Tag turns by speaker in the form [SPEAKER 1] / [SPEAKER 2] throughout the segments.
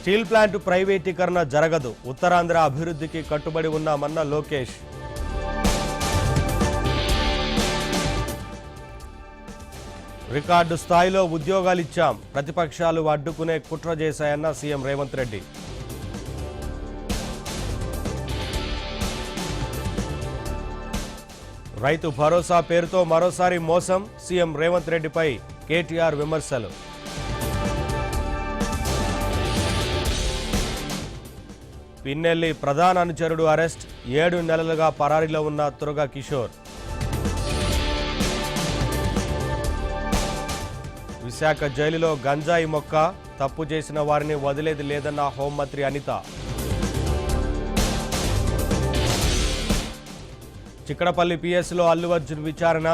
[SPEAKER 1] Steel plant ప్రైవేటీకరణ జరగదు, ఉత్తరాంధ్ర అభివృద్ధికి కట్టుబడి ఉన్నామన్న లోకేష్. రికార్డు స్థాయిలో ఉద్యోగాలిచ్చాం, ప్రతిపక్షాలు అడ్డుకునే కుట్ర చేశాయన్న సీఎం రేవంత్ రెడ్డి. రైతు భరోసా పేరుతో మరోసారి మోసం, సీఎం రేవంత్ రెడ్డిపై కేటీఆర్ విమర్శలు. పిన్నెల్లి ప్రధాన అనుచరుడు అరెస్ట్, 7 నెలలుగా పరారీలో ఉన్న తురగ కిషోర్. విశాఖ జైలులో గంజాయి మొక్క, తప్పు చేసిన వారిని వదిలేది లేదన్న హోంమంత్రి అనిత. చిక్కడపల్లి పిఎస్లో అల్లు అర్జున్ విచారణ,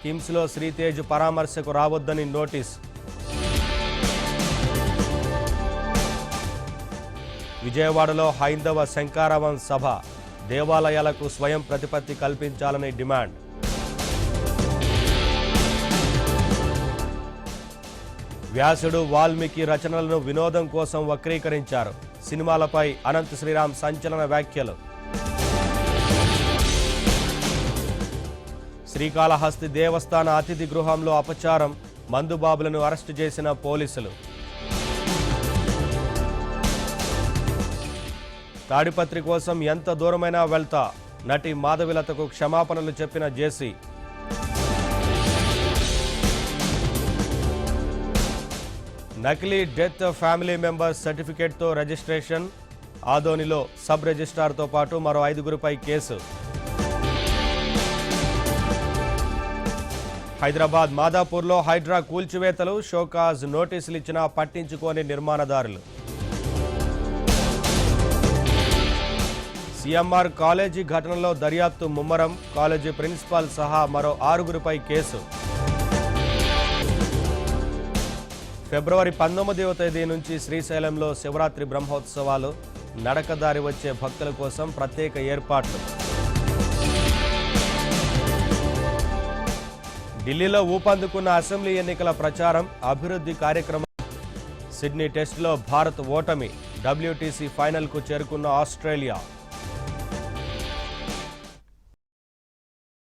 [SPEAKER 1] కిమ్స్లో శ్రీతేజ్ పరామర్శకు రావద్దని నోటీస్. విజయవాడలో హైందవ శంకారావం సభ, దేవాలయాలకు స్వయం ప్రతిపత్తి కల్పించాలని డిమాండ్. వ్యాసుడు వాల్మీకి రచనలను వినోదం కోసం వక్రీకరించారు, సినిమాలపై అనంత్ శ్రీరామ్ సంచలన వ్యాఖ్యలు. శ్రీకాళహస్తి దేవస్థాన అతిథి గృహంలో అపచారం, మందుబాబులను అరెస్టు చేసిన పోలీసులు. తాడిపత్రి కోసం ఎంత దూరమైనా వెళ్తా, నటి మాధవిలతకు క్షమాపణలు చెప్పిన జేసీ. నకిలీ డెత్ ఫ్యామిలీ మెంబర్స్ సర్టిఫికేట్తో రిజిస్ట్రేషన్, ఆదోనిలో సబ్ రిజిస్ట్రార్తో పాటు మరో 5గురిపై కేసు. హైదరాబాద్ మాదాపూర్లో హైడ్రా కూల్చివేతలు, షోకాజ్ నోటీసులు ఇచ్చినా పట్టించుకోని నిర్మాణదారులు. సీఎంఆర్ కాలేజీ ఘటనలో దర్యాప్తు ముమ్మరం, కాలేజీ ప్రిన్సిపాల్ సహా మరో 6గురిపై కేసు. ఫిబ్రవరి 19వ తేదీ నుంచి శ్రీశైలంలో శివరాత్రి బ్రహ్మోత్సవాలు, నడకదారి వచ్చే భక్తుల కోసం ప్రత్యేక ఏర్పాట్లు. ఢిల్లీలో ఊపందుకున్న అసెంబ్లీ ఎన్నికల ప్రచారం, అభివృద్ధి కార్యక్రమం. సిడ్నీ టెస్టులో భారత్ ఓటమి, WTC ఫైనల్కు చేరుకున్న ఆస్ట్రేలియా.